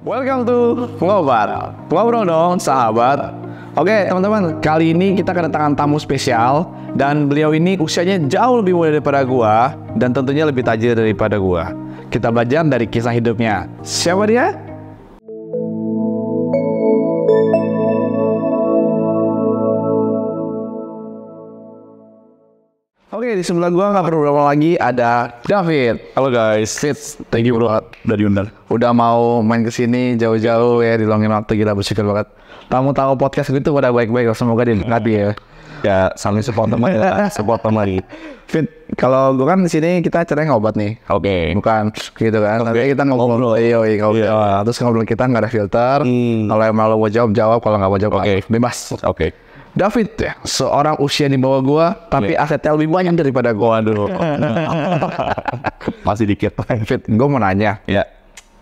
Welcome to Ngobar. Ngobrol dong sahabat. Oke teman-teman, kali ini kita kedatangan tamu spesial. Dan beliau ini usianya jauh lebih muda daripada gua. Dan tentunya lebih tajir daripada gua. Kita belajar dari kisah hidupnya. Siapa dia? Oke, di sebelah gua nggak perlu berapa lagi ada David. Halo guys, Fit, thank you bro, udah diundang. udah mau main kesini jauh-jauh ya, diluangin waktu, gila bersyukur banget. Tamu-tamu podcast gitu pada baik-baik, semoga diberkati ya. Ya, saling support teman ya, support teman lagi. Fit, kalau gue kan di sini kita caranya ngobat nih, Oke. bukan gitu kan. Nanti kita ngobrol, ngobrol. Terus ngobrol kita nggak ada filter. Kalau emang lo mau jawab, kalau nggak mau jawab, bebas. Oke. David ya, seorang usia di bawah gua, tapi asetnya lebih banyak daripada gua. Waduh. Masih dikit. Fit, gue mau nanya. Ya.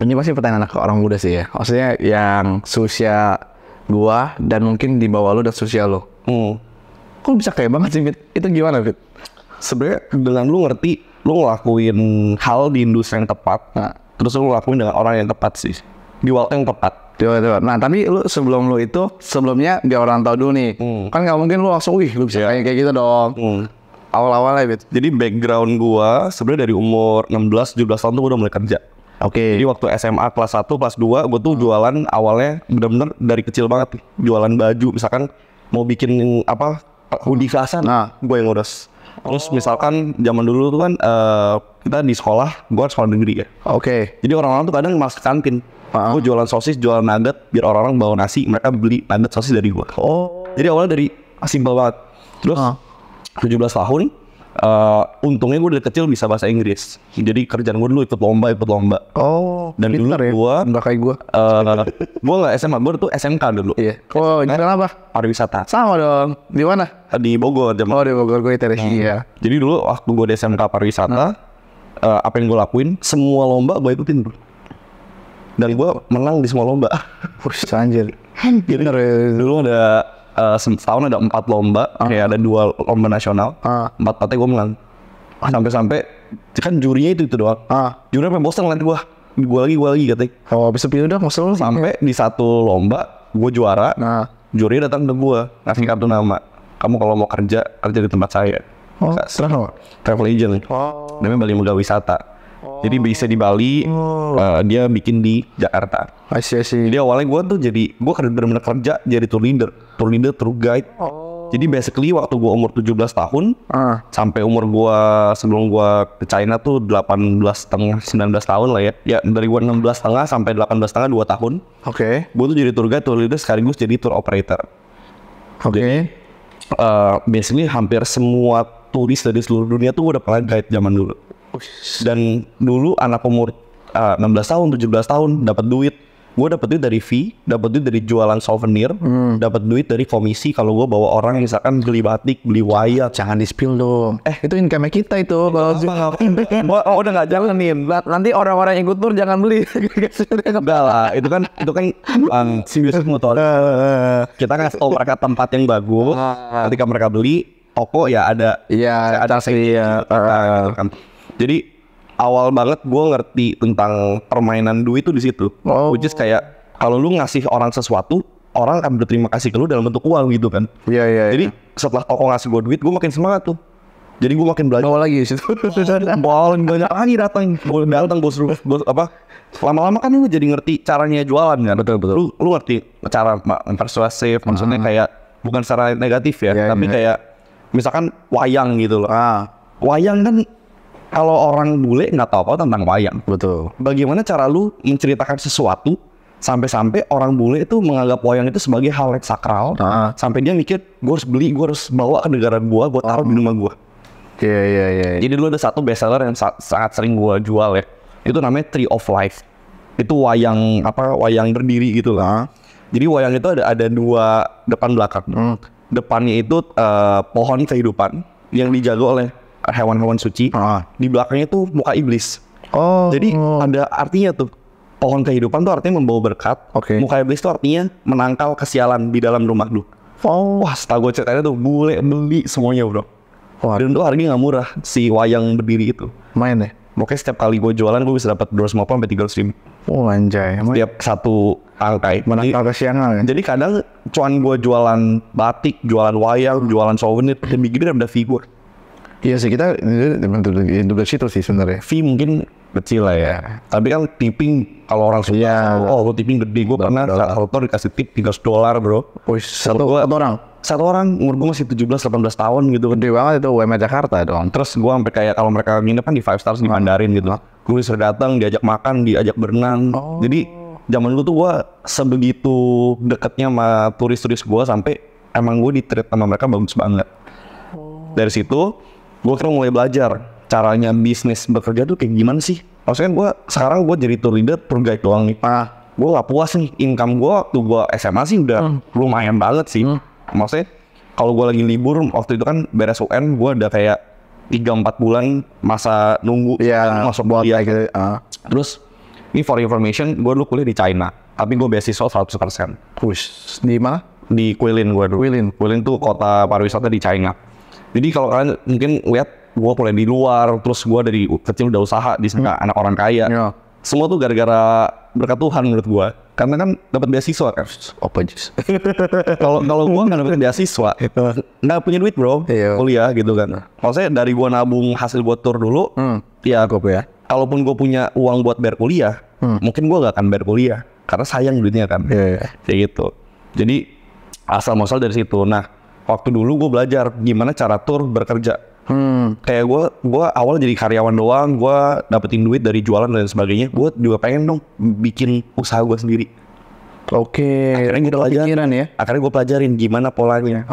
Ini pasti pertanyaan ke orang muda sih ya. Maksudnya yang seusia gua dan mungkin di bawah lo dan seusia lo. Kok bisa kayak banget sih, Fit? Itu gimana, Fit? Sebenarnya dengan lu ngerti, lu ngelakuin hal di industri yang tepat, terus lu ngelakuin dengan orang yang tepat sih, di waktu yang tepat. Coba. Nah, tapi lu sebelumnya biar orang tahu dulu nih. Kan nggak mungkin lu langsung, lu bisa kayak gitu dong. Awal-awalnya, Fit. Jadi background gua sebenarnya dari umur 16-17 tahun tuh gua udah mulai kerja. Oke. Jadi waktu SMA kelas 1, kelas 2 gua tuh jualan awalnya bener-bener dari kecil banget. Jualan baju, misalkan mau bikin apa, hoodie kelasan, gua yang ngurus. Terus misalkan zaman dulu tuh kan kita di sekolah, gua sekolah negeri ya. Oke. Jadi orang-orang tuh kadang masuk ke kantin. Gue jualan sosis, jualan nugget, biar orang-orang bawa nasi, mereka beli nugget sosis dari gue. Jadi awalnya dari simple banget. Terus 17 tahun, untungnya gue dari kecil bisa bahasa Inggris. Jadi kerjaan gue dulu ikut lomba. Dan dulu ya? gue, Nggak kayak gue. gue nggak SMA, gue tuh SMK dulu. Iya. Oh, jualan apa? Pariwisata. Sama dong. Di mana? Di Bogor. Di Bogor, gue ITERI. Iya. Jadi dulu waktu gue di SMK pariwisata, apa yang gue lakuin, semua lomba gue ikutin bro. Dan gue menang di semua lomba. Anjir. Jadi dulu ada setahun ada 4 lomba, kayak ada 2 lomba nasional, 4-4nya gue menang. Sampai-sampai kan jurinya itu doang. Jurinya sampai bosan ngeliat gue lagi katanya. Oh, bisa pilih udah maksud lu. Sampai di satu lomba gue juara, jurinya datang ke gue ngasih kartu nama. Kamu kalau mau kerja di tempat saya. Travel agent. Namanya Bali Muda Wisata. Jadi bisa di Bali, dia bikin di Jakarta. I see. Jadi awalnya gue tuh gue bener-bener kerja jadi tour leader, tour guide. Jadi basically waktu gue umur 17 tahun, sampai umur gue sebelum gue ke China tuh 18,5, 19 tahun lah ya. Ya dari gue 16,5 sampai 18,5 2 tahun. Oke. Gue tuh jadi tour guide, tour leader sekaligus jadi tour operator. Oke. Basically hampir semua turis dari seluruh dunia tuh gue udah pernah guide zaman dulu. Dan dulu anak umur 16 tahun, 17 tahun dapat duit. Gue dapat duit dari fee, dapat duit dari jualan souvenir, dapat duit dari komisi kalau gue bawa orang misalkan beli batik, beli wayang. Jangan di-spill dong. Itu income kita itu. Udah nggak jalan nih. Nanti orang-orang yang ikut tur jangan beli. Enggak lah, itu kan simbiosis mutual. Kita kasih tau mereka tempat yang bagus. Ketika mereka beli, toko ya ada. Iya, ada sih. Jadi awal banget gue ngerti tentang permainan duit tuh di situ. Which is kayak kalau lu ngasih orang sesuatu, orang akan berterima kasih ke lu dalam bentuk uang gitu kan. Iya. Jadi setelah toko ngasih gue duit, gue makin semangat tuh. Jadi gue makin belajar. Bawa lagi di situ. Bawa banyak lagi datang. Bos apa? Lama-lama kan lu jadi ngerti caranya jualan kan. Betul. Lu ngerti cara persuasif, maksudnya kayak bukan secara negatif ya, tapi kayak misalkan wayang gitu loh. Wayang kan kalau orang bule nggak tahu apa tentang wayang. Betul. Bagaimana cara lu menceritakan sesuatu sampai orang bule itu menganggap wayang itu sebagai hal yang sakral, sampai dia mikir gue harus beli, gue harus bawa ke negara gue taruh di rumah gue. Iya. Jadi dulu ada satu bestseller yang sangat sering gue jual ya. Itu namanya Tree of Life. Itu wayang berdiri gitu lah. Jadi wayang itu ada 2 depan belakang. Depannya itu pohon kehidupan yang dijaga oleh hewan-hewan suci. Di belakangnya tuh muka iblis. Jadi ada artinya tuh. Pohon kehidupan tuh artinya membawa berkat. Muka iblis tuh artinya menangkal kesialan di dalam rumah lu. Wah, setelah gue ceritanya tuh bule beli semuanya bro. Dan itu harganya nggak murah si wayang berdiri itu. Main ya? Makanya setiap kali gue jualan gue bisa dapat 250 sampai 300 ribu. Oh anjay. Tiap satu angkai. Menangkal kesiangan ya? Jadi kadang cuan gue jualan batik, jualan wayang, jualan souvenir lebih gede daripada fee gue. Iya sih, kita dari situ sih sebenarnya. Fee mungkin kecil lah ya. Tapi kan tipping kalau orang suka, oh tipping gede. Gue pernah satu tahun dikasih tip $300 bro. Oh, satu orang? Satu orang, umur gue masih 17-18 tahun gitu. Gede banget itu UMR Jakarta dong. Terus gue sampai kayak kalau mereka nginep kan di 5 stars di Mandarin gitu. Gue disuruh datang, diajak makan, diajak berenang. Jadi zaman dulu tuh gue sebegitu deketnya sama turis-turis gue sampai emang gue di-treat sama mereka bagus banget. Dari situ gue kira mulai belajar caranya bisnis bekerja tuh kayak gimana sih. Maksudnya sekarang gue jadi tour leader, tour guide doang nih. Gue gak puas nih, income gue waktu gue SMA sih udah lumayan banget sih. Maksudnya kalau gue lagi libur waktu itu kan beres UN, gue ada kayak 3-4 bulan masa nunggu masuk kuliah gitu. Terus ini for information, gue dulu kuliah di China, tapi gue beasiswa 100%. Di mana? Di Guilin gue dulu. Guilin tuh kota pariwisata di China. Jadi kalau kalian mungkin lihat gue kuliah di luar, terus gue dari kecil udah usaha di sana anak orang kaya. Semua tuh gara-gara berkat Tuhan menurut gue. Karena kan dapat beasiswa kan. Kalau gue nggak dapat beasiswa, nggak punya duit bro, kuliah gitu kan. Maksudnya dari gue nabung hasil buat tour dulu, ya kalaupun gue punya uang buat bayar kuliah, mungkin gue gak akan bayar kuliah karena sayang duitnya kan. Kayak gitu. Jadi asal muasal dari situ. Nah, waktu dulu gue belajar gimana cara tour bekerja. Kayak gue awal jadi karyawan doang, gue dapetin duit dari jualan dan sebagainya. Gue juga pengen dong bikin usaha gue sendiri. Akhirnya gue pelajarin ya. Akhirnya gue pelajarin gimana polanya.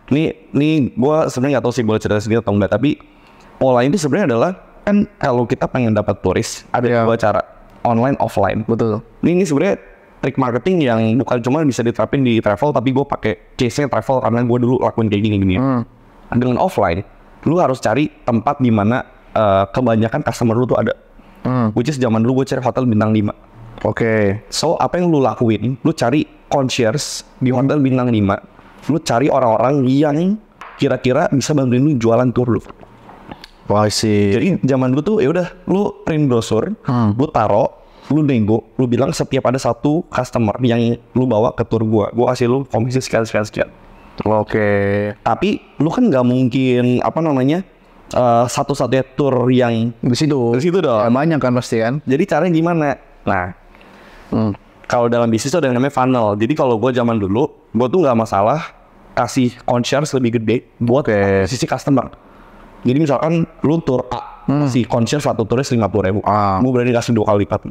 Nih gue sebenarnya nggak tahu sih boleh cerita sendiri atau enggak, tapi pola ini sebenarnya adalah kan kalau kita pengen dapat turis ada dua cara, online offline. Betul. Ini sebenarnya trik marketing yang bukan cuma bisa diterapin di travel, tapi gue pakai case-nya travel karena gue dulu lakuin kayak gini. Dengan offline, lu harus cari tempat di mana kebanyakan customer lu tuh ada. Which is zaman dulu gue cari hotel bintang 5. So apa yang lu lakuin? Lu cari concierge di hotel bintang 5. Lu cari orang-orang yang kira-kira bisa bantuin lu jualan tour lu. Jadi zaman dulu tuh ya udah lu print brosur, lu taro, lu nego, lu bilang setiap ada satu customer yang lu bawa ke tour gua kasih lu komisi sekian. Tapi lu kan nggak mungkin satu-satunya tour yang di situ dong. Banyak kan pasti kan. Jadi caranya gimana? Nah, kalau dalam bisnis itu ada yang namanya funnel. Jadi kalau gua zaman dulu, gua tuh nggak masalah kasih concierge lebih gede buat sisi customer. Jadi misalkan lu tour A, si concierge satu turis 50.000, mau berani kasih 2 kali lipat.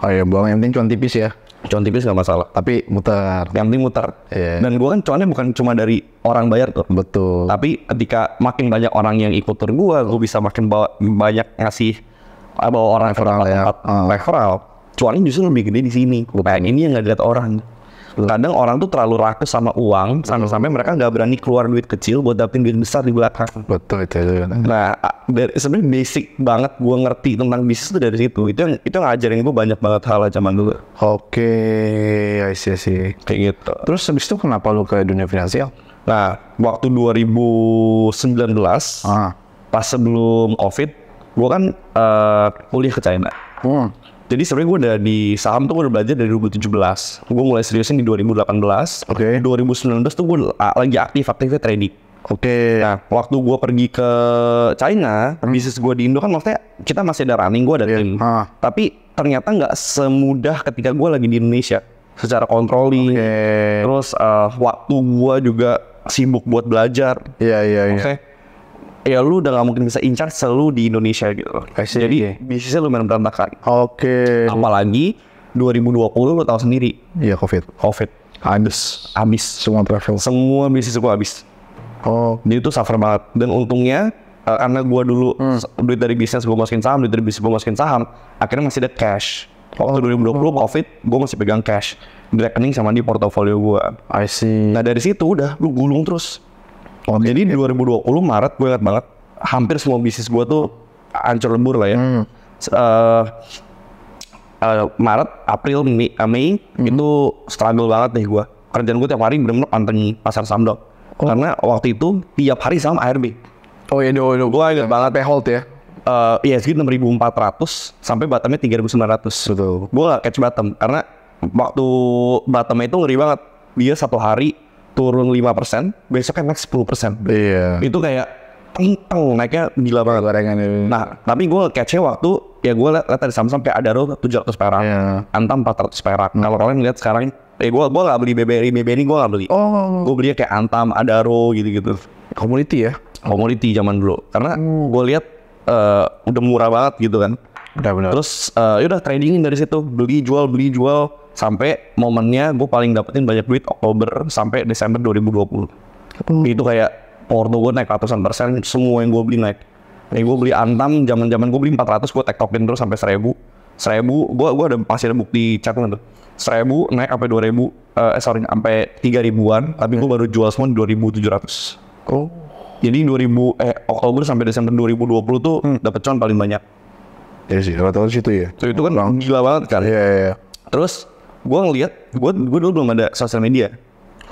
Yang penting cuan tipis ya. Cuan tipis nggak masalah, tapi muter. Yang penting muter. Dan gua kan cuannya bukan cuma dari orang bayar tuh. Betul. Tapi ketika makin banyak orang yang ikut tour gua bisa makin banyak ngasih bawa orang referral. Cuannya justru lebih gede di sini. Ini yang nggak dilihat orang. Kadang orang tuh terlalu rakus sama uang sampai mereka nggak berani keluar duit kecil buat dapetin duit besar di belakang. Betul itu. Nah, sebenarnya basic banget gue ngerti tentang bisnis itu dari situ. Itu ngajarin gue banyak banget hal zaman dulu. I see. Kayak gitu. Terus habis itu kenapa lu ke dunia finansial? Nah, waktu 2019 pas sebelum COVID, gue kan kuliah ke China. Jadi sebenarnya gue udah di saham tuh gue udah belajar dari 2017. Gue mulai seriusin di 2018. 2019 tuh gue lagi aktifnya trading. Nah, waktu gue pergi ke China, bisnis gue di Indo kan maksudnya kita masih ada running, gue ada tim. Tapi ternyata nggak semudah ketika gue lagi di Indonesia. Secara controlling. Terus waktu gue juga sibuk buat belajar. Ya lu udah gak mungkin bisa in charge selalu di Indonesia gitu. Jadi bisnisnya lumayan berantakan. Apalagi 2020 lu tahu sendiri. Iya, COVID. Habis semua travel. Semua bisnis gua habis. Jadi itu suffer banget. Dan untungnya karena gua dulu duit dari bisnis gua masukin saham, duit dari bisnis gua masukin saham, akhirnya masih ada cash. Waktu 2020 COVID, gua masih pegang cash di rekening sama di portofolio gua. Nah dari situ udah lu gulung terus. Jadi 2020 Maret gue ingat banget hampir semua bisnis gue tuh hancur lebur lah ya. Maret, April, Mei itu struggle banget nih gue. Kerjaan gue tiap hari bener-bener pantengin pasar saham dong. Karena waktu itu tiap hari saham ARB. Gue ingat banget hold ya. ISG 6.400 sampai bottomnya 3.900. Betul. Gue gak catch bottom karena waktu bottomnya itu ngeri banget. Dia satu hari turun 5%, besoknya naik 10%. Iya. Itu kayak teng naiknya gila banget. Gorengan ini. Nah, tapi gue catch-nya waktu ya gue liat ada saham-saham kayak Adaro 700 perak, Iya. Antam 400 perak. Kalau kalian lihat sekarang, gue gak beli BBRI gue gak beli. Oh, Gue belinya kayak Antam, Adaro gitu-gitu. community ya. Komoditi zaman dulu. Karena gue lihat udah murah banget gitu kan. Benar-benar. Terus yaudah tradingin dari situ, beli jual sampai momennya gue paling dapetin banyak duit Oktober sampai Desember 2020. Itu kayak porto gue naik ratusan persen, semua yang gue beli naik. Kayak gue beli Antam, zaman gue beli 400, gue tektokin terus sampai 1.000. Gue ada masih ada bukti chatnya tuh. 1.000 naik sampai 2.000, sampai 3.000-an, tapi gue baru jual semua di 2.700. Oh. Jadi Oktober sampai Desember 2020 tuh dapet cuan paling banyak. Ya sih, rata-rata situ ya. So, itu kan gila banget kan. Iya. Terus gue ngeliat, gue dulu belum ada sosial media.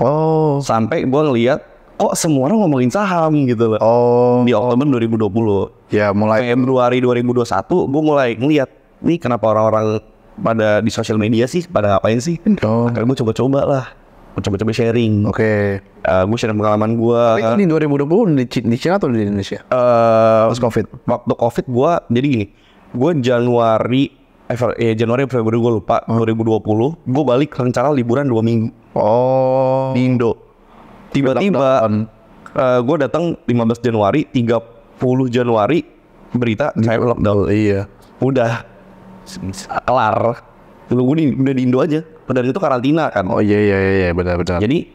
Oh. Sampai gue ngeliat, kok semua orang ngomongin saham gitu loh. Oh. Di Oktober 2020. Ya mulai. Februari 2021 gue mulai ngeliat, nih kenapa orang-orang pada di sosial media sih, pada ngapain sih? Oh. Akhirnya gue coba-coba lah. Gue coba-coba sharing. Oke. Gue sharing pengalaman gue. Ini 2020 di Cina atau di Indonesia? Pas COVID. Waktu COVID gue, jadi gini, gue Januari Februari gue lupa, 2020 gue balik rencana liburan 2 minggu Oh. di Indo. Tiba-tiba gue datang 15 Januari, 30 Januari berita saya lockdown. Iya. Udah kelar. Dulu gue udah di Indo aja. Dan itu karantina kan. Oh iya benar-benar. Jadi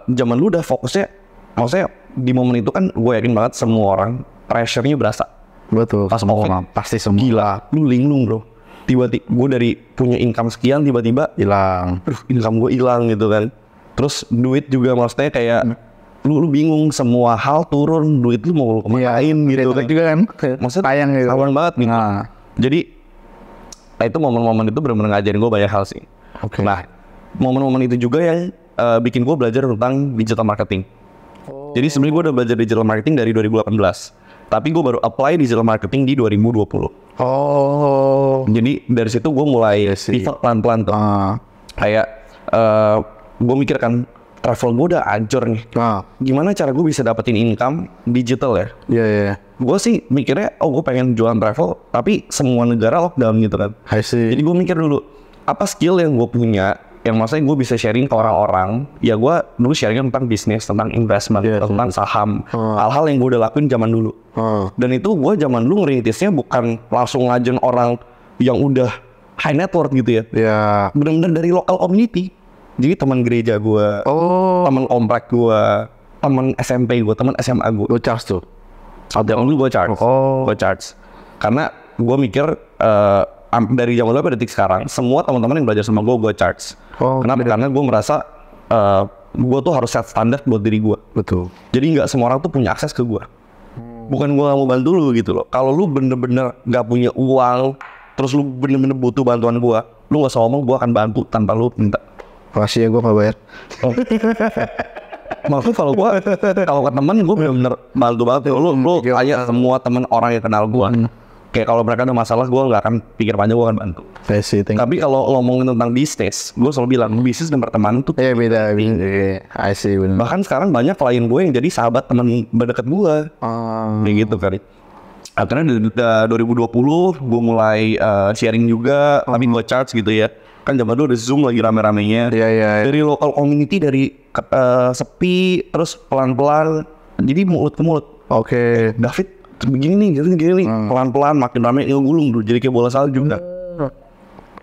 zaman lu udah fokusnya, maksudnya di momen itu kan gue yakin banget semua orang pressure-nya berasa. Betul. Pas semua COVID, orang pasti semua Gila, lu linglung bro. Tiba-tiba gue dari punya income sekian tiba-tiba, hilang. income gue hilang gitu kan. Terus duit juga maksudnya kayak lu bingung, semua hal turun, duit lu mau kemanain gitu kan. Juga kan. Maksudnya Tayang gitu. rawan banget gitu. Nah. Jadi itu momen-momen itu benar-benar ngajarin gue banyak hal sih. Oke. Nah, momen-momen itu juga yang bikin gue belajar tentang digital marketing. Jadi sebenarnya gue udah belajar digital marketing dari 2018. Tapi gue baru apply digital marketing di 2020. Oh. Jadi dari situ gue mulai pivot pelan-pelan tuh. Kayak gue mikir kan, travel gue udah hancur nih. Gimana cara gue bisa dapetin income digital ya? Iya. Gue sih mikirnya, gue pengen jualan travel, tapi semua negara lockdown gitu kan. I see. Jadi gue mikir dulu, apa skill yang gue punya, yang maksudnya gue bisa sharing ke orang-orang. Ya gue dulu sharing tentang bisnis, tentang investment, tentang saham. Hal-hal yang gue udah lakuin zaman dulu. Dan itu gue zaman dulu ngerintisnya bukan langsung ngajen orang yang udah high net worth gitu ya. Ya. Bener-bener dari lokal community. Jadi teman gereja gue, teman komplek gue, teman SMP gue, teman SMA gue. Lo charge tuh? Ada yang dulu gue charge. Gue charge. Karena gue mikir dari zaman dulu sampai detik sekarang, semua teman-teman yang belajar sama gue charge. Kenapa? Karena gue merasa gue tuh harus set standar buat diri gue. Betul. Jadi nggak semua orang tuh punya akses ke gue. Bukan gue gak mau bantu lu gitu loh. Kalau lu bener-bener gak punya uang, terus lu bener-bener butuh bantuan gue, lu gak usah ngomong, gue akan bantu tanpa lu minta. Makasih ya, gue gak bayar. Maksudnya kalau ke temen gue bener-bener bantu banget. Lu tanya semua temen orang yang kenal gue. Kayak kalau mereka ada masalah, gue gak akan pikir panjang, gue akan bantu. Tapi kalau ngomongin tentang bisnis, gue selalu bilang bisnis dan pertemanan tuh beda. I see, bener. bahkan sekarang banyak klien gue yang jadi sahabat teman berdekat gue. Kayak gitu kan. Akhirnya dari 2020 gue mulai sharing juga, tapi gue charge gitu ya. Kan zaman dulu ada Zoom lagi rame-ramenya. Iya. Dari local community, dari sepi, terus pelan-pelan, jadi mulut ke mulut. Oke. David begini nih, pelan-pelan makin rame, gulung dulu, jadi kayak bola salju.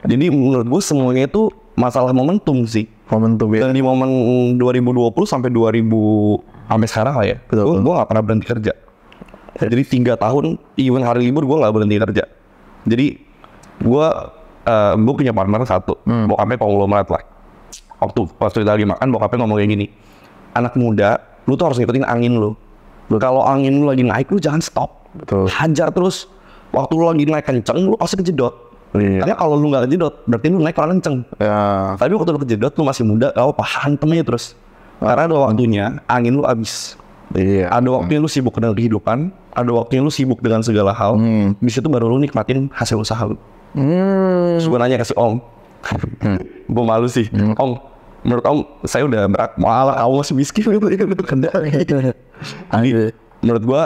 Jadi menurut gue semuanya itu masalah momentum sih. Momentum ya. Dan di momen 2020 sampai sampai sekarang lah ya, gue gak pernah berhenti kerja. Jadi 3 tahun, even hari libur gue gak berhenti kerja. Jadi gue punya partner satu, bokapnya konglomerat lah. Waktu kita lagi makan, bokapnya ngomong kayak gini, anak muda, lu tuh harus ngikutin angin lu. Kalau angin lu lagi naik, lu jangan stop. Betul. Hajar terus. Waktu lu lagi naik kenceng, lu pasti kejedot. Karena kalau lu gak kejedot, berarti lu naik kurang kenceng. Ya. Tapi waktu lu kejedot, lu masih muda, gak apa-apa, hantem aja terus. Karena ada waktunya, angin lu habis. Iya. Ada waktunya lu sibuk dengan kehidupan, ada waktunya lu sibuk dengan segala hal. Di situ baru lu nikmatin hasil usaha lu. Terus gue nanya ke si Om, gue malu sih, Om, menurut Om saya udah berat, malah kamu masih miskin gitu. Jadi menurut gue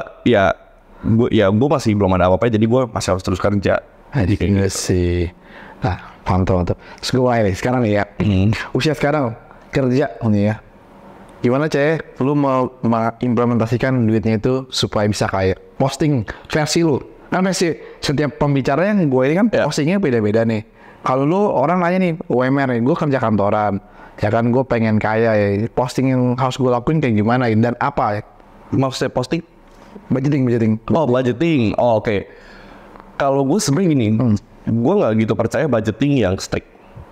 gue masih belum ada apa-apa, jadi gue masih harus terus kerja. Jadi kayak sih. Nah, mantap. Terus gue mulai nih, sekarang nih ya. Usia sekarang kerja nih ya. Gimana lu mau mengimplementasikan duitnya itu supaya bisa kaya? Posting versi lu. Kan versi setiap pembicara yang gue ini kan postingnya beda-beda nih. Kalau lu orang nanya nih, UMR nih, gue kerja kantoran. Ya kan gue pengen kaya ya. Posting yang harus gue lakuin kayak gimana ya? Dan apa ya? Maksudnya posting? Budgeting. Oh, budgeting. Oh, oke. Kalau gue sebenarnya gini, gue nggak gitu percaya budgeting yang strict.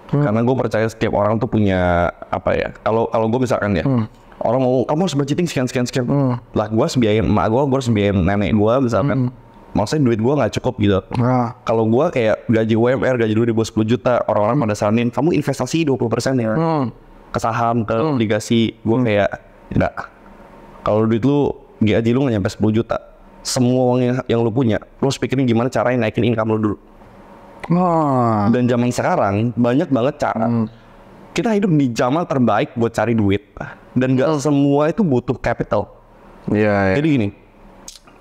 Karena gue percaya setiap orang tuh punya apa ya. Kalau gue misalkan ya, orang mau kamu harus budgeting sekian. Lah gue harus biayain emak gue harus biayain nenek gue misalkan. Maksudnya duit gue nggak cukup gitu. Kalau gue kayak gaji UMR, gaji dulu di bawah 10 juta, orang-orang pada saranin kamu investasi 20% ya, ke saham, ke obligasi. Gue kayak enggak. Kalau duit lu gaji lu nggak nyampe 10 juta, semua uang yang lu punya, lu harus pikirin gimana caranya naikin income lu dulu. Dan zaman sekarang banyak banget cara. Kita hidup di zaman terbaik buat cari duit, dan gak semua itu butuh capital. Jadi gini,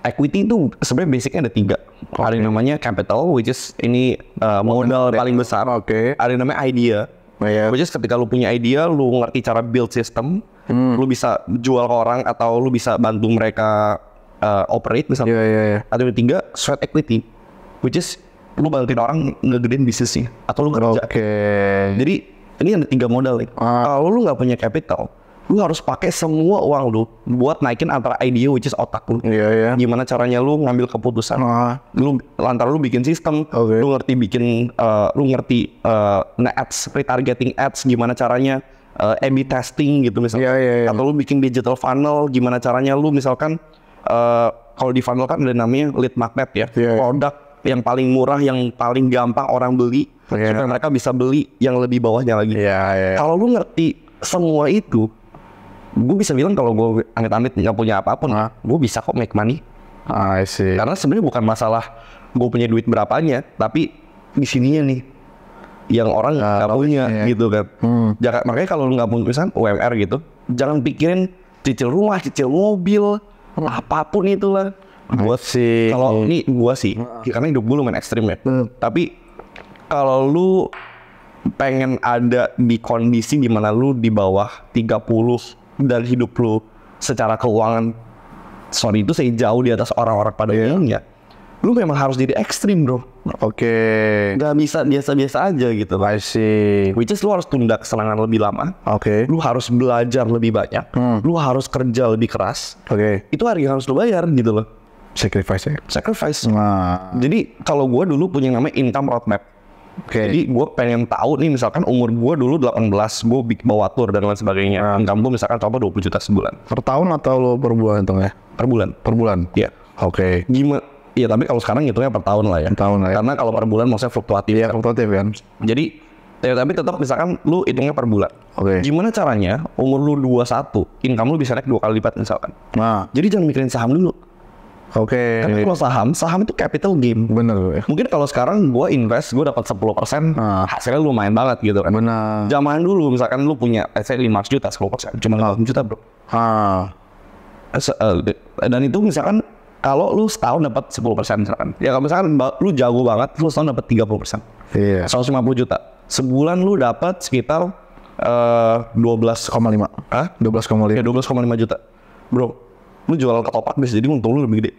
equity itu sebenarnya basicnya ada 3. Ada yang namanya capital, which is ini modal paling besar. Ada yang namanya idea, which is ketika lu punya idea, lu ngerti cara build system, lu bisa jual ke orang atau lu bisa bantu mereka operate misalnya. Ada yang 3, sweat equity, which is lu bantuin orang ngegedein bisnisnya atau lu kerja. Jadi ini ada 3 modal nih. Kalau lu nggak punya capital, lu harus pakai semua uang lu buat naikin antara idea which is otak lu. Gimana caranya lu ngambil keputusan. Lu lantaran lu bikin sistem, lu ngerti bikin ads, retargeting ads, gimana caranya A/B testing gitu misalnya. Atau lu bikin digital funnel, gimana caranya lu misalkan kalau di funnel kan ada namanya lead magnet ya. Produk yang paling murah, yang paling gampang orang beli, supaya mereka bisa beli yang lebih bawahnya lagi. Kalau lu ngerti semua itu, gue bisa bilang kalau gue amit-amit nggak punya apapun, gue bisa kok make money. Karena sebenarnya bukan masalah gue punya duit berapanya, tapi di sininya nih yang orang nggak punya gitu kan. Makanya kalau lu nggak punya misalkan UMR gitu, jangan pikirin cicil rumah, cicil mobil, apapun itulah. Buat sih, kalau ini gua sih, karena hidup gue lumayan ekstrim ya. Tapi kalau lu pengen ada di kondisi dimana lu di bawah 30 dan hidup lu secara keuangan, itu saya jauh di atas orang-orang pada umumnya, lu memang harus jadi ekstrim bro. Gak bisa biasa-biasa aja gitu. Which is lu harus tunda kesenangan lebih lama. Lu harus belajar lebih banyak. Lu harus kerja lebih keras. Itu harga yang harus lu bayar gitu loh. Sacrifice. Jadi kalau gue dulu punya namanya income roadmap. Jadi gue pengen tahu nih, misalkan umur gue dulu 18, gue bawa tour dan lain sebagainya. Income gue misalkan coba 20 juta sebulan. Per tahun atau lo per bulan hitungnya? Per bulan. Iya. Gimana? Iya, tapi kalau sekarang hitungnya per tahun lah ya. Karena kalau per bulan maksudnya fluktuatif. Fluktuatif kan. Jadi tapi tetap misalkan lu hitungnya per bulan. Gimana caranya umur lu 21, income lu bisa naik 2 kali lipat misalkan. Jadi jangan mikirin saham dulu. Karena kalau saham itu capital gain. Mungkin kalau sekarang gue invest, gue dapat 10%, hasilnya lumayan banget gitu kan. Zaman dulu misalkan lu punya 500 juta, 10%, cuma 8 juta bro. Dan itu misalkan kalau lu setahun dapat 10% misalkan. Ya kalau misalkan lu jago banget, lu setahun dapat 30%. 150 juta. Sebulan lu dapat sekitar 12,5. 12,5 juta. Bro, lu jual ketoprak bisa jadi untung lu lebih gede.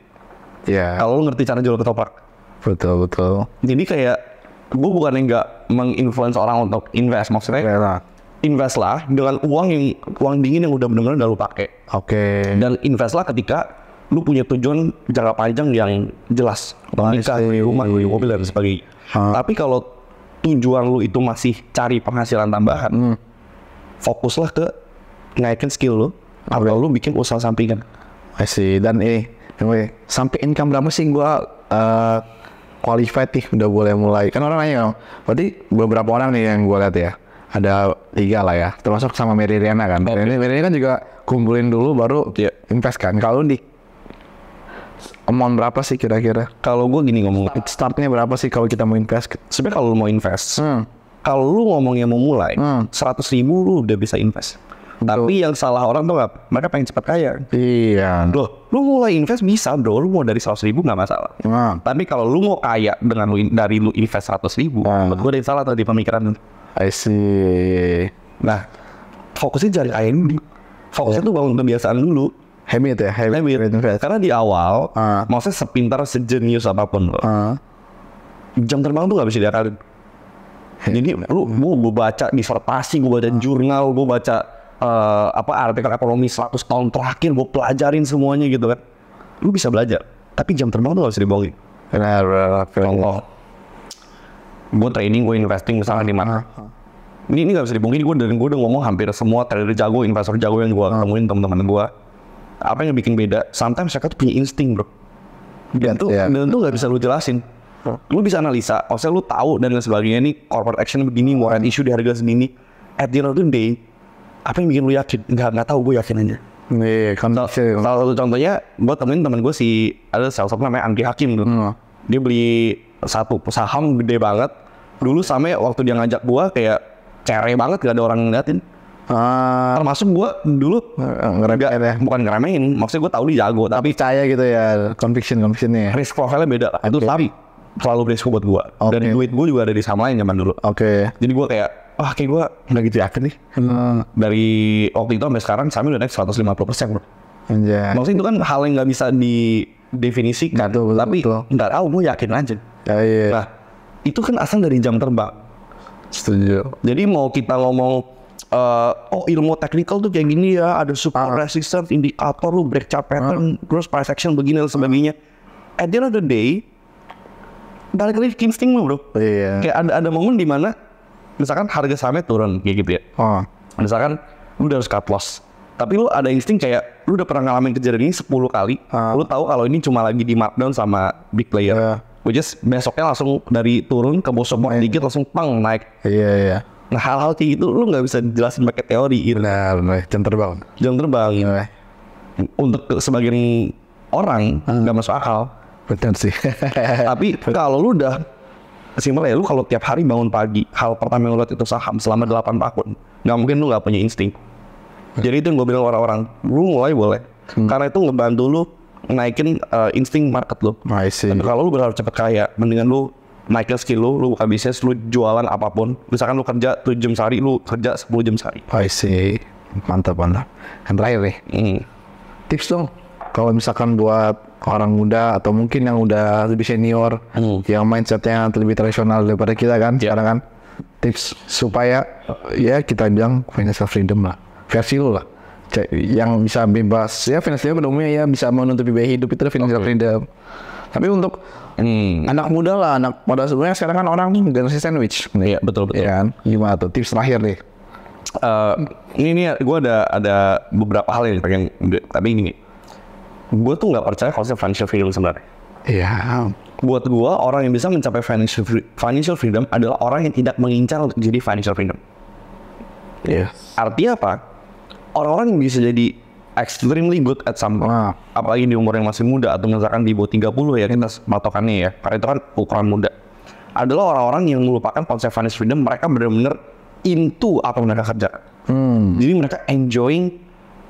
Kalau lu ngerti cara jual ketoprak. Betul. Jadi kayak gue bukan yang nggak menginfluence orang untuk invest, maksudnya invest lah dengan uang dingin yang udah benar-benar udah lu pakai. Dan invest lah ketika lu punya tujuan jangka panjang yang jelas, nikah, beli rumah, beli mobil dan sebagainya. Tapi kalau tujuan lu itu masih cari penghasilan tambahan, fokuslah ke naikin skill lu atau lu bikin usaha sampingan. Dan sampai income berapa sih gua qualified nih udah boleh mulai? Kan orang nanya, berarti beberapa orang nih yang gua lihat ya, ada 3 lah ya, termasuk sama Mary Riana kan. Mary Riana kan juga kumpulin dulu baru Iya. invest kan. Kalau di amount berapa sih kira-kira? Kalau gue gini ngomong, Startnya berapa sih kalau kita mau invest? sebenarnya kalau lu mau invest, kalau lu ngomongnya mau mulai, 100.000 lu udah bisa invest. Tapi yang salah orang tuh apa? Mereka pengen cepat kaya. Iya. Loh, lu mulai invest bisa bro, lu mau dari 100.000 nggak masalah. Tapi kalau lu mau kaya dengan dari lu invest 100.000, menurut gue ada yang salah tadi pemikiran. I see. Nah, fokusnya cari kaya dulu. Fokusnya tuh bangun kebiasaan dulu. Habit ya, habit invest. Karena di awal, maksudnya sepintar, sejenius apapun lo, jam terbang tuh nggak bisa diakalin. Jadi gue baca disertasi, gue baca jurnal, gue baca artikel ekonomi 100 tahun terakhir, gue pelajarin semuanya gitu kan. Lu bisa belajar, tapi jam terbang tuh gak bisa dibohongin. Benar. Contoh, gue trading, gue investing misalnya di mana. Ini gak bisa dibohongin, gue udah ngomong hampir semua trader jago, investor jago yang gue temuin teman-teman gue. Apa yang bikin beda? Sometimes mereka tuh punya insting bro. Dan tuh gak bisa lu jelasin. Lu bisa analisa, maksudnya lu tahu dan lain sebagainya, nih corporate action begini, warrant issue di harga segini. At the end of the day, apa yang bikin lu yakin? Nggak tahu, gue yakin aja. Nih, Salah satu contohnya, gue temuin teman gue ada sales namanya Andri Hakim tuh. Dia beli satu saham gede banget. Dulu sampai waktu dia ngajak gue kayak cere banget, gak ada orang ngeliatin. Termasuk gue dulu bukan ngeremehin, maksudnya gue tahu dia jago, tapi percaya gitu ya, convictionnya. risk profile-nya beda lah. Itu tapi selalu beresiko buat gue. Dan duit gue juga ada di saham lain zaman dulu. Jadi gue kayak kayak gue nggak gitu yakin nih. Dari waktu itu sampai sekarang sahamnya udah naik 150% bro. Maksudnya itu kan hal yang nggak bisa didefinisikan. Tapi nggak tahu, gue yakin aja. Nah itu kan asal dari jam terbang. Setuju. Jadi mau kita ngomong ilmu teknikal tuh kayak gini ya, ada support resistance, indikator, lu break chart pattern, terus price action begini dan sebagainya. At the end of the day, balik lagi ke insting lu bro. Kayak ada momen di mana misalkan harga sahamnya turun kayak gitu ya. Misalkan lu udah harus cut loss, tapi lu ada insting kayak lu udah pernah ngalamin kejadian ini 10 kali. Lu tahu kalau ini cuma lagi di markdown sama big player. Which is besoknya langsung dari turun ke bawah support dikit langsung pang naik. Nah hal-hal kayak gitu lu nggak bisa jelasin pakai teori gitu. Benar, jam terbang. Untuk sebagian orang nggak masuk akal. Benar sih. Tapi kalau lu udah simpel ya, lu kalau tiap hari bangun pagi, hal pertama yang lu lihat itu saham selama 8 tahun, nggak mungkin lu nggak punya insting. Jadi itu yang gue bilang orang-orang, lu mulai boleh, karena itu ngebantu lu naikin insting market lu. Kalau lu berharap cepet kaya, mendingan lu naikin skill lu buka bisnis, lu jualan apapun. Misalkan lu kerja 7 jam sehari, lu kerja 10 jam sehari. Mantap. Yang terakhir nih, tips dong. Kalau misalkan buat orang muda atau mungkin yang udah lebih senior, yang mindsetnya lebih tradisional daripada kita kan, sekarang kan, tips supaya ya kita bilang financial freedom lah, versi lu lah, yang bisa bebas ya financial pada umumnya ya bisa menutupi biaya hidup itu financial freedom. Tapi untuk anak muda lah, anak pada sebenarnya sekarang kan orang generasi sandwich. Iya betul. Ya kan? Gimana tuh tips terakhir nih? Ini gue ada beberapa hal yang pengen, tapi gini. Gue tuh nggak percaya konsep financial freedom sebenarnya. Buat gue orang yang bisa mencapai financial freedom adalah orang yang tidak mengincar untuk jadi financial freedom. Artinya apa? Orang-orang yang bisa jadi extremely good at something, apalagi di umur yang masih muda atau misalkan di bawah 30 ya kita patokannya ya, karena itu kan ukuran muda, adalah orang-orang yang melupakan konsep financial freedom. Mereka benar-benar into apa mereka kerja. Jadi mereka enjoying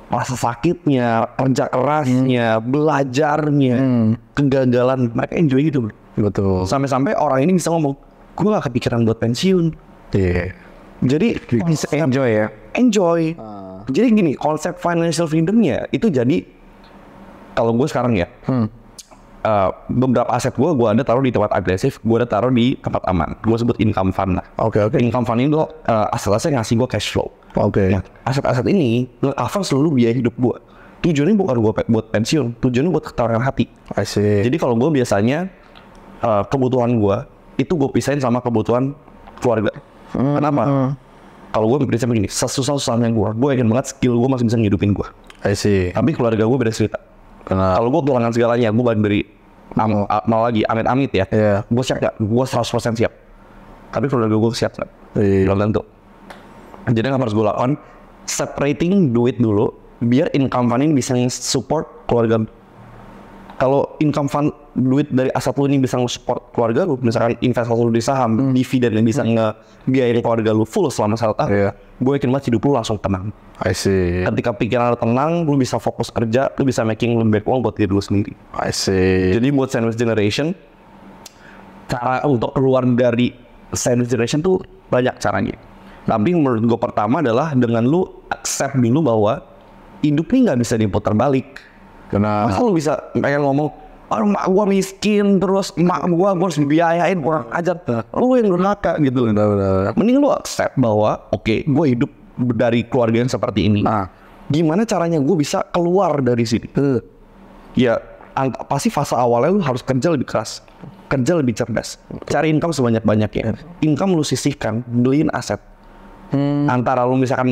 rasa sakitnya, kerja kerasnya, belajarnya, kegagalan, mereka enjoy gitu. Betul. Sampai-sampai orang ini bisa ngomong, gue gak kepikiran buat pensiun. Jadi bisa enjoy ya. Jadi gini, konsep financial freedomnya itu jadi, kalau gue sekarang ya, beberapa aset gue ada taruh di tempat agresif, gue ada taruh di tempat aman. Gue sebut income fund lah. Income fund itu aset-aset ngasih gue cash flow. Nah, aset-aset ini nge-cover seluruh biaya hidup gue. Tujuannya bukan gue buat pensiun, tujuannya buat ketenangan hati. Jadi kalau gue biasanya kebutuhan gue itu gue pisahin sama kebutuhan keluarga. Kenapa? Kalau gue prinsip begini, sesusah-susahnya gue yakin banget skill gue masih bisa ngidupin gue. Tapi keluarga gue beda cerita. Kalau gue kehilangan segalanya, gue balik dari mau lagi amit-amit ya. Gue siap gak? Gue 100% siap. Tapi keluarga gue siap gak? Belum tentu. Jadi yang harus gue lakukan, separating duit dulu biar income fund ini bisa support keluarga. Kalau income fund duit dari aset lu ini bisa support keluarga lu, misalkan investasi lu di saham, dividen yang bisa ngebiayain keluarga lu full selama 1 tahun, gue yakin banget hidup lu langsung tenang. I see. Ketika pikiran lu tenang, lu bisa fokus kerja, lu bisa making lebih banyak uang buat diri lu sendiri. I see. Jadi buat sandwich generation, cara untuk keluar dari sandwich generation tuh banyak caranya. Tapi menurut gue pertama adalah dengan lu accept dulu bahwa hidup ini nggak bisa diputar balik. Karena Masa lu bisa pengen ngomong, mak gua miskin, terus mak gua harus dibiayain, kurang ajar. Lu yang durhaka gitu. Mending lu accept bahwa oke, gue hidup dari keluarga yang seperti ini. Gimana caranya gue bisa keluar dari sini? Ya, pasti fase awalnya lu harus kerja lebih keras, kerja lebih cerdas, cari income sebanyak-banyaknya. Income lu sisihkan, beliin aset. Antara lu misalkan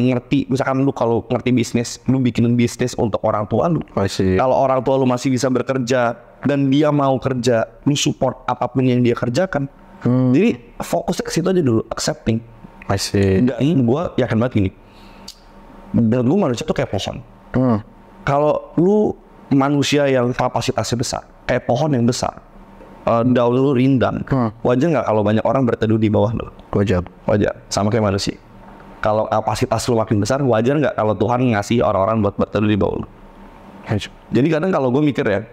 lu kalau ngerti bisnis, lu bikinin bisnis untuk orang tua lu. Kalau orang tua lu masih bisa bekerja dan dia mau kerja, lu support apapun yang dia kerjakan. Jadi fokus ke situ aja dulu, accepting. Dan gue yakin banget gini, dan gue manusia tuh kayak pohon. Kalau lu manusia yang kapasitasnya besar, kayak pohon yang besar, daun lu rindang, wajar nggak kalau banyak orang berteduh di bawah lu? wajar. Sama kayak manusia. Kalau kapasitas lu makin besar, wajar nggak kalau Tuhan ngasih orang-orang buat berteduh di bawah lu? Jadi kadang kalau gue mikir ya,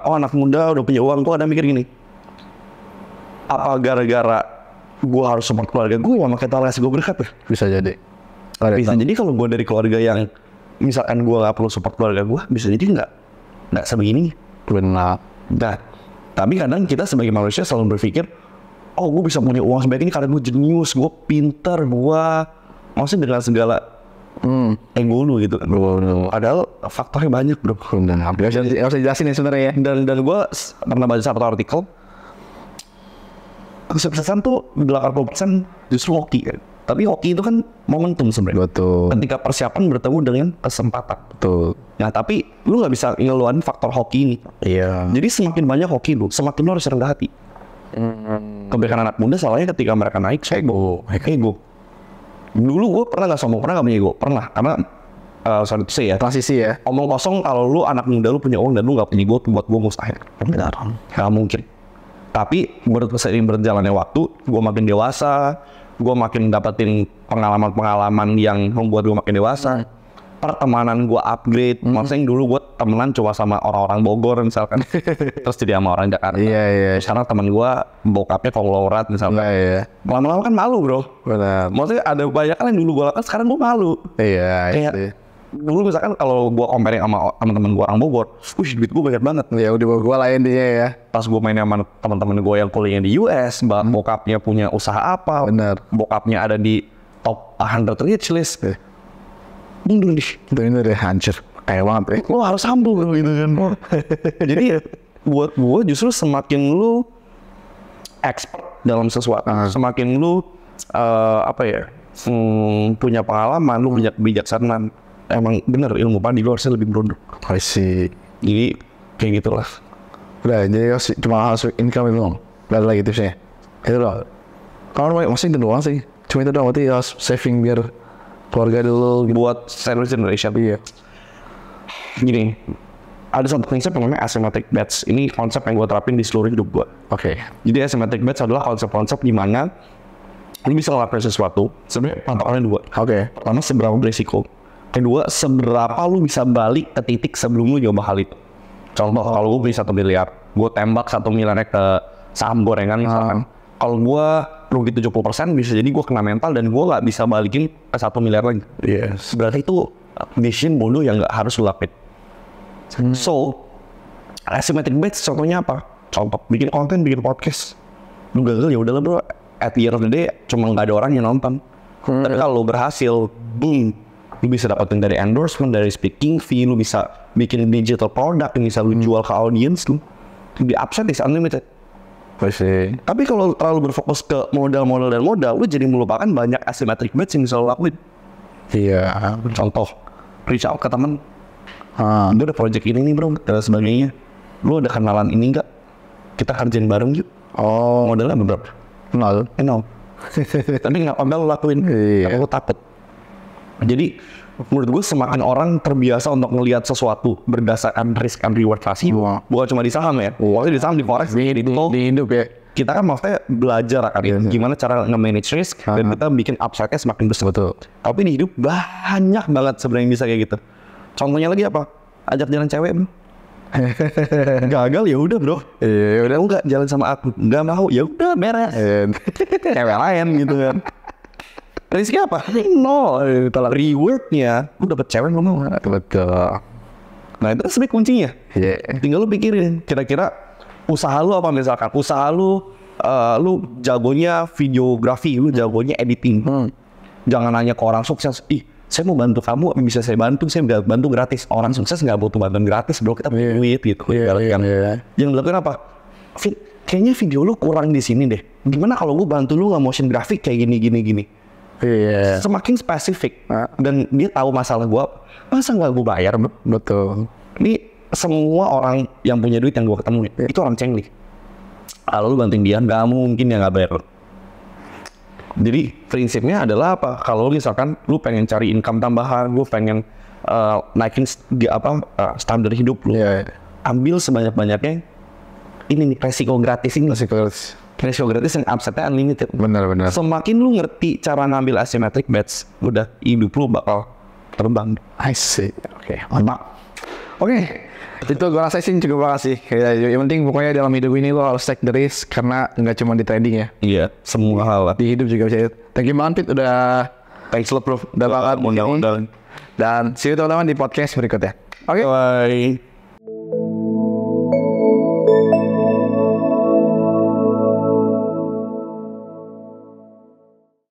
anak muda udah punya uang, gue kadang mikir gini, apa gara-gara gue harus support keluarga gue, ya makanya Tuhan ngasih gue berkat ya? Bisa jadi. Bisa jadi kalau gue dari keluarga yang misalkan gue nggak perlu support keluarga gue, bisa jadi nggak sebegini. Benar. Nah, tapi kadang kita sebagai manusia selalu berpikir, oh gue bisa punya uang sebaik ini karena gue jenius, gue pinter, gue maksudnya dengan segala ego lu gitu kan. Padahal faktornya banyak bro. Benar. Harus dijelasin ya sebenarnya ya. Dan gue pernah baca satu artikel, kesuksesan tuh 80% justru hoki kan. Tapi hoki itu kan momentum sebenarnya. Betul. Ketika persiapan bertemu dengan kesempatan. Betul. Nah tapi lu nggak bisa ngeluarin faktor hoki ini. Iya. Jadi semakin banyak hoki lu, semakin lu harus rendah hati. Kebanyakan anak muda salahnya ketika mereka naik ego. Dulu gue pernah nggak sombong, pernah nggak punya ego? Pernah, karena sorry to say ya, Transisi ya. omong kosong kalau lu anak muda lu punya uang dan lu nggak punya ego, buat gue mustahil. Benar. Nggak mungkin. Tapi seiring berjalannya waktu, gue makin dewasa, gue makin dapetin pengalaman-pengalaman yang membuat gue makin dewasa. Pertemanan gue upgrade, maksudnya dulu gue temenan cuma sama orang-orang Bogor misalkan, terus jadi sama orang Jakarta. Iya. Sekarang teman gue bokapnya konglomerat misalkan. Iya. Lama-lama kan malu bro. Benar. Maksudnya ada banyak kan yang dulu gue lakukan, sekarang gue malu. Iya. Kayak dulu misalkan kalau gue compare sama teman-teman gue orang Bogor, duit gue banyak banget. Ya udah gue lain dia ya. Pas gue main sama teman-teman gue yang kuliah di US, bokapnya punya usaha apa, Benar. bokapnya ada di top 100 rich list. Mundur nih. Itu ini udah hancur. Kayak banget ya. Lo harus humble bro gitu kan. Jadi buat gue justru semakin lu expert dalam sesuatu, semakin lu punya pengalaman, lu punya kebijaksanaan. Emang bener ilmu padi lu harusnya lebih berunduk. I see. Jadi kayak gitulah. Udah, jadi cuma harus income itu dong. Udah lagi tipsnya. Itu loh. Kalau masih itu doang sih. Cuma itu doang, berarti harus saving biar keluarga dulu gitu. Buat sandwich generation. Iya. Gini, ada satu konsep yang namanya asymmetric bets. Ini konsep yang gue terapin di seluruh hidup gue. Oke. Jadi asymmetric bets adalah konsep-konsep di mana lu bisa ngelakuin sesuatu, sebenarnya patokannya dua. Oke. Pertama, seberapa berisiko. Kedua, seberapa lu bisa balik ke titik sebelum lu nyoba hal itu. Contoh, kalau gue beli 1 miliar, gue tembak 1 miliarnya ke saham gorengan misalkan. Kalau gue rugi 70%, bisa jadi gue kena mental dan gue nggak bisa balikin ke 1 miliar lagi. Yes. Berarti itu decision bodoh yang nggak harus lu lakuin. So, asymmetric bets contohnya apa? Contoh, bikin konten, bikin podcast. Lu gagal ya udahlah bro. At the end of the day, cuma nggak ada orang yang nonton. Tapi kalau lu berhasil, boom, lu bisa dapetin dari endorsement, dari speaking fee, lu bisa bikin digital product yang bisa lu jual ke audience lu. The upside is unlimited. Pasti. Tapi kalau terlalu berfokus ke modal, lu jadi melupakan banyak asymmetric bets yang bisa lu lakuin. Iya. Contoh, reach out ke temen. Dia ada project ini nih bro, dan sebagainya. Lu ada kenalan ini nggak? Kita kerjain bareng yuk. Oh. Modalnya berapa? Nol. No. Tapi nggak pernah lu lakuin. Iya. Karena lu takut. Jadi menurut gue semakin orang terbiasa untuk ngelihat sesuatu berdasarkan risk and reward rasio, bukan cuma di saham ya, di saham, di forex, di hidup ya. kita kan maksudnya belajar kan gimana cara nge-manage risk dan kita bikin upside-nya semakin besar. Betul. Tapi di hidup banyak banget sebenarnya yang bisa kayak gitu. Contohnya lagi apa? Ajak jalan cewek bro. Gagal ya udah bro. Iya, udah Enggak jalan sama aku, nggak mau ya udah beres. Cewek lain gitu kan. Rizky apa? Nol. Rewardnya, lu dapet cewek lu mau. Betul. Nah itu sebenarnya kuncinya. Iya. Tinggal lu pikirin, kira-kira usaha lu apa misalkan? Usaha lu, lu jagonya videografi, lu jagonya editing. Jangan nanya ke orang sukses. Ih, saya mau bantu kamu, bisa saya bantu? Saya nggak bantu gratis. Orang sukses nggak butuh bantuan gratis, bro. Kita punya duit gitu. Yang dilakukan apa? Fit, kayaknya video lu kurang di sini deh. Gimana kalau gue bantu lu nggak motion grafik kayak gini? Iya. Semakin spesifik dan dia tahu masalah gua, masa nggak gua bayar bro? Betul. Ini semua orang yang punya duit yang gua ketemu itu orang cengli. Kalau lu bantuin dia nggak mungkin dia nggak bayar. Jadi prinsipnya adalah apa? Kalau misalkan lu pengen cari income tambahan, lu pengen naikin standar hidup lu, ambil sebanyak-banyaknya. Ini nih resiko gratis ini. Resiko gratis yang upside-nya unlimited. Benar. Semakin lu ngerti cara ngambil asymmetric bets, udah hidup lu bakal terbang. I see. Oke, mantap. Oke, itu gue rasa sih cukup makasih. Yang penting pokoknya dalam hidup ini lo harus take the risk karena nggak cuma di trading ya. Iya, semua hal lah. Di hidup juga bisa. Thank you banget Pit udah Thanks lot bro. udah banget Mudah-mudahan. dan see you teman-teman di podcast berikutnya. Oke. Bye.